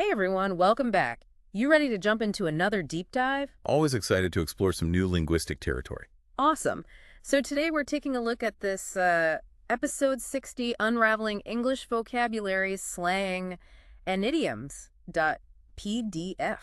Hey everyone, welcome back. You ready to jump into another deep dive? Always excited to explore some new linguistic territory. Awesome. So today we're taking a look at this episode 60, Unraveling English Vocabulary, Slang, and Idioms .pdf.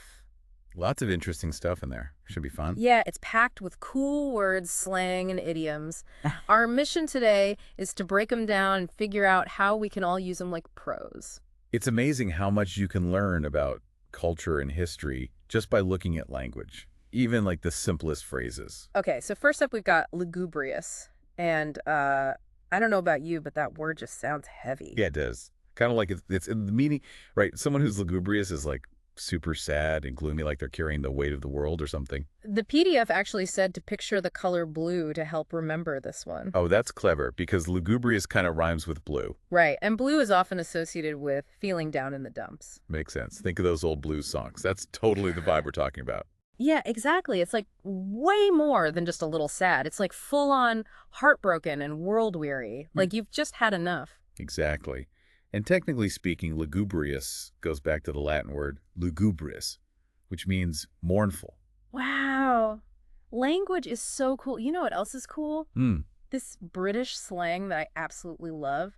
Lots of interesting stuff in there. Should be fun. Yeah, it's packed with cool words, slang, and idioms. Our mission today is to break them down and figure out how we can all use them like pros. It's amazing how much you can learn about culture and history just by looking at language, even like the simplest phrases. Okay, so first up we've got lugubrious. And I don't know about you, but that word just sounds heavy. Yeah, it does. Kind of like it's in the meaning, right? Someone who's lugubrious is like super sad and gloomy, like they're carrying the weight of the world or something. The PDF actually said to picture the color blue to help remember this one. Oh, that's clever because lugubrious kind of rhymes with blue. Right, and blue is often associated with feeling down in the dumps. Makes sense. Think of those old blues songs. That's totally the vibe we're talking about. Yeah, exactly. It's like way more than just a little sad. It's like full on heartbroken and world weary. Like you've just had enough. Exactly. And technically speaking, lugubrious goes back to the Latin word lugubrious, which means mournful. Wow. Language is so cool. You know what else is cool? Hmm. This British slang that I absolutely love.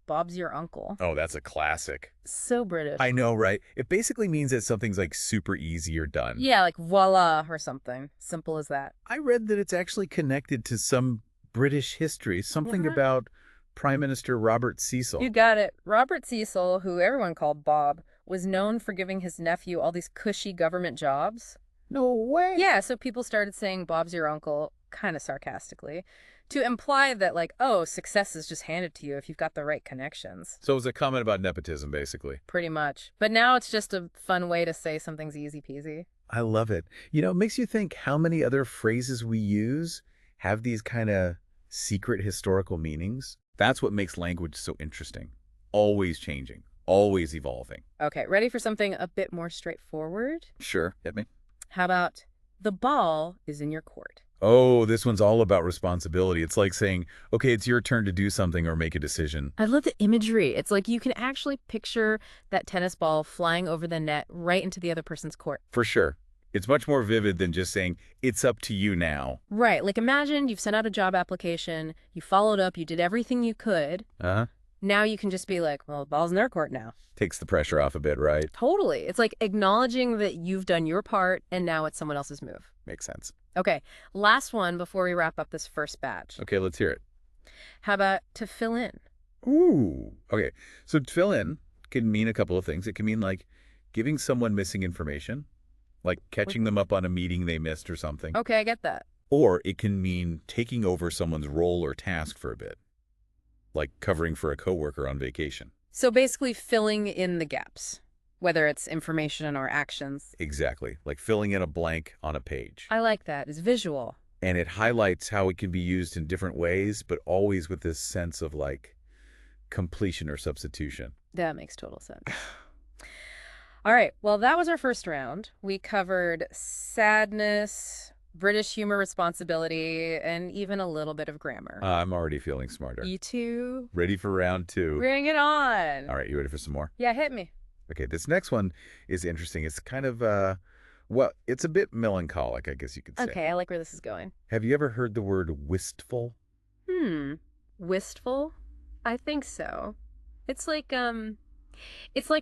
Bob's your uncle. Oh, that's a classic. So British. I know, right? It basically means that something's like super easy or done. Yeah, like voila or something. Simple as that. I read that it's actually connected to some British history, something about Prime Minister Robert Cecil. You got it. Robert Cecil, who everyone called Bob, was known for giving his nephew all these cushy government jobs. No way. Yeah, so people started saying Bob's your uncle, kind of sarcastically, to imply that, like, oh, success is just handed to you if you've got the right connections. So it was a comment about nepotism, basically. Pretty much. But now it's just a fun way to say something's easy peasy. I love it. You know, it makes you think how many other phrases we use have these kind of secret historical meanings. That's what makes language so interesting. Always changing, always evolving. Okay, ready for something a bit more straightforward? Sure, hit me. How about, the ball is in your court? Oh, this one's all about responsibility. It's like saying, okay, it's your turn to do something or make a decision. I love the imagery. It's like you can actually picture that tennis ball flying over the net right into the other person's court. For sure. It's much more vivid than just saying, it's up to you now. Right. Like imagine you've sent out a job application, you followed up, you did everything you could. Uh-huh. Now you can just be like, well, the ball's in their court now. Takes the pressure off a bit, right? Totally. It's like acknowledging that you've done your part and now it's someone else's move. Makes sense. Okay, last one before we wrap up this first batch. Okay, let's hear it. How about to fill in? Ooh. Okay, so to fill in can mean a couple of things. It can mean like giving someone missing information, like catching them up on a meeting they missed or something. Okay, I get that. Or it can mean taking over someone's role or task for a bit, like covering for a coworker on vacation. So basically filling in the gaps, whether it's information or actions. Exactly, like filling in a blank on a page. I like that. It's visual. And it highlights how it can be used in different ways, but always with this sense of like completion or substitution. That makes total sense. All right, well, that was our first round. We covered sadness, British humor responsibility, and even a little bit of grammar. I'm already feeling smarter. You too? Ready for round two. Bring it on. All right, you ready for some more? Yeah, hit me. Okay, this next one is interesting. It's kind of, well, it's a bit melancholic, I guess you could say. Okay, I like where this is going. Have you ever heard the word wistful? Wistful? I think so. It's like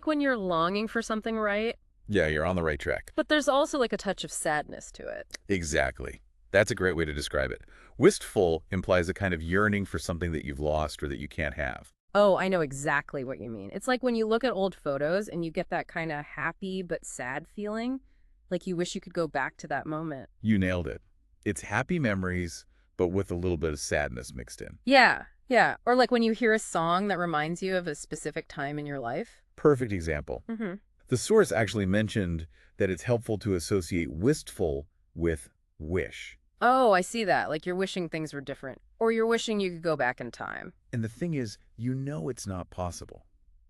when you're longing for something, right? Yeah, you're on the right track. But there's also like a touch of sadness to it. Exactly. That's a great way to describe it. Wistful implies a kind of yearning for something that you've lost or that you can't have. Oh, I know exactly what you mean. It's like when you look at old photos and you get that kind of happy but sad feeling, like you wish you could go back to that moment. You nailed it. It's happy memories, but with a little bit of sadness mixed in. Yeah, yeah. Or like when you hear a song that reminds you of a specific time in your life. Perfect example. The source actually mentioned that it's helpful to associate wistful with wish. Oh, I see that. Like you're wishing things were different. Or you're wishing you could go back in time. And the thing is, you know it's not possible.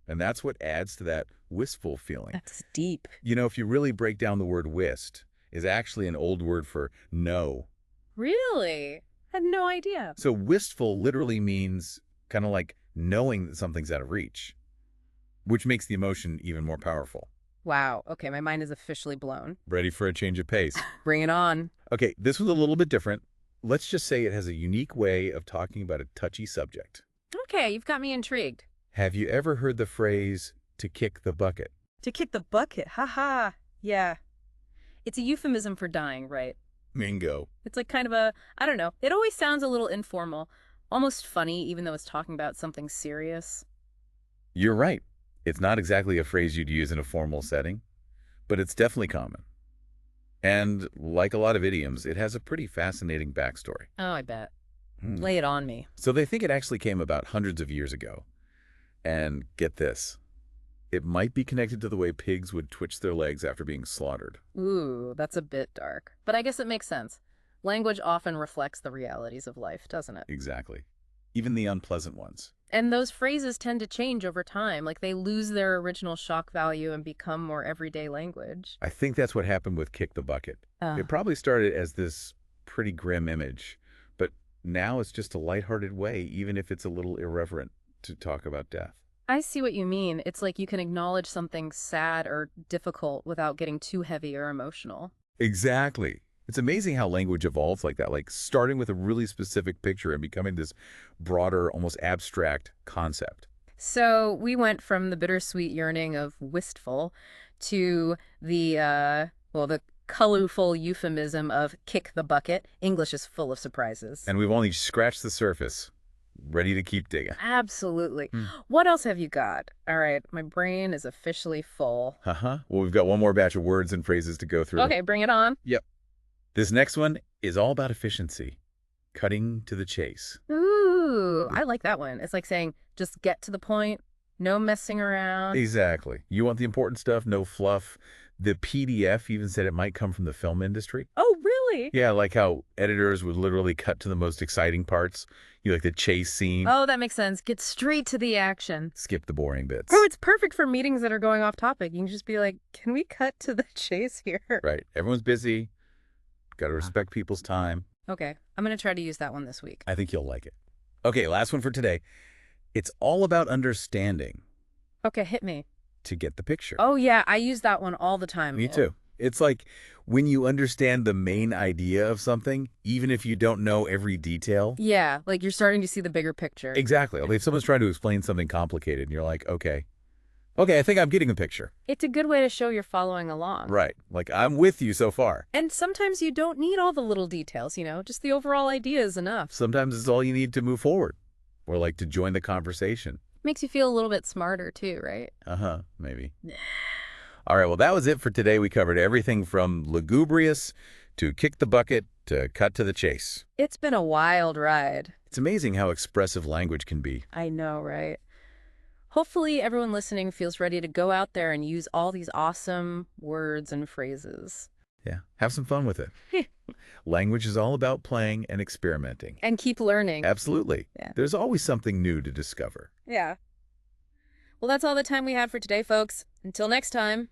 And that's what adds to that wistful feeling. That's deep. You know, if you really break down the word wist, is actually an old word for no. Really? I had no idea. So wistful literally means kind of like knowing that something's out of reach, which makes the emotion even more powerful. Wow. Okay, my mind is officially blown. Ready for a change of pace? Bring it on. Okay, this one's a little bit different. Let's just say it has a unique way of talking about a touchy subject. Okay, you've got me intrigued. Have you ever heard the phrase, to kick the bucket? To kick the bucket. Haha. Yeah. It's a euphemism for dying, right? Bingo. It's like kind of a, I don't know. It always sounds a little informal, almost funny, even though it's talking about something serious. You're right. It's not exactly a phrase you'd use in a formal setting, but it's definitely common. And like a lot of idioms, it has a pretty fascinating backstory. Oh, I bet. Hmm. Lay it on me. So they think it actually came about hundreds of years ago. And get this, it might be connected to the way pigs would twitch their legs after being slaughtered. Ooh, that's a bit dark. But I guess it makes sense. Language often reflects the realities of life, doesn't it? Exactly. Even the unpleasant ones. And those phrases tend to change over time. Like they lose their original shock value and become more everyday language. I think that's what happened with kick the bucket. It probably started as this pretty grim image, but now it's just a lighthearted way, even if it's a little irreverent, to talk about death. I see what you mean. It's like you can acknowledge something sad or difficult without getting too heavy or emotional. Exactly. It's amazing how language evolves like that, like starting with a really specific picture and becoming this broader, almost abstract concept. So we went from the bittersweet yearning of wistful to the colorful euphemism of kick the bucket. English is full of surprises. And we've only scratched the surface, ready to keep digging. Absolutely. Hmm. What else have you got? All right, my brain is officially full. Uh-huh. Well, we've got one more batch of words and phrases to go through. Okay, bring it on. Yep. This next one is all about efficiency, cutting to the chase. Ooh, I like that one. It's like saying, just get to the point, no messing around. Exactly. You want the important stuff, no fluff. The PDF even said it might come from the film industry. Oh, really? Yeah, like how editors would literally cut to the most exciting parts. You like the chase scene. Oh, that makes sense. Get straight to the action. Skip the boring bits. Oh, it's perfect for meetings that are going off topic. You can just be like, can we cut to the chase here? Right. Everyone's busy. Got to respect people's time. Okay, I'm going to try to use that one this week. I think you'll like it. Okay, last one for today. It's all about understanding Okay, hit me. to get the picture. Oh, yeah, I use that one all the time. Me too. It's like when you understand the main idea of something, even if you don't know every detail. Yeah, like you're starting to see the bigger picture. Exactly. Like if someone's trying to explain something complicated and you're like, okay, I think I'm getting the picture. It's a good way to show you're following along. Right. Like I'm with you so far. And sometimes you don't need all the little details, just the overall idea is enough. Sometimes it's all you need to move forward or like to join the conversation. Makes you feel a little bit smarter too, right? Uh-huh, maybe. All right, well, that was it for today. We covered everything from lugubrious to kick the bucket to cut to the chase. It's been a wild ride. It's amazing how expressive language can be. I know, right? Hopefully everyone listening feels ready to go out there and use all these awesome words and phrases. Yeah, have some fun with it. Language is all about playing and experimenting. And keep learning. Absolutely. Yeah. There's always something new to discover. Yeah. Well, that's all the time we have for today, folks. Until next time.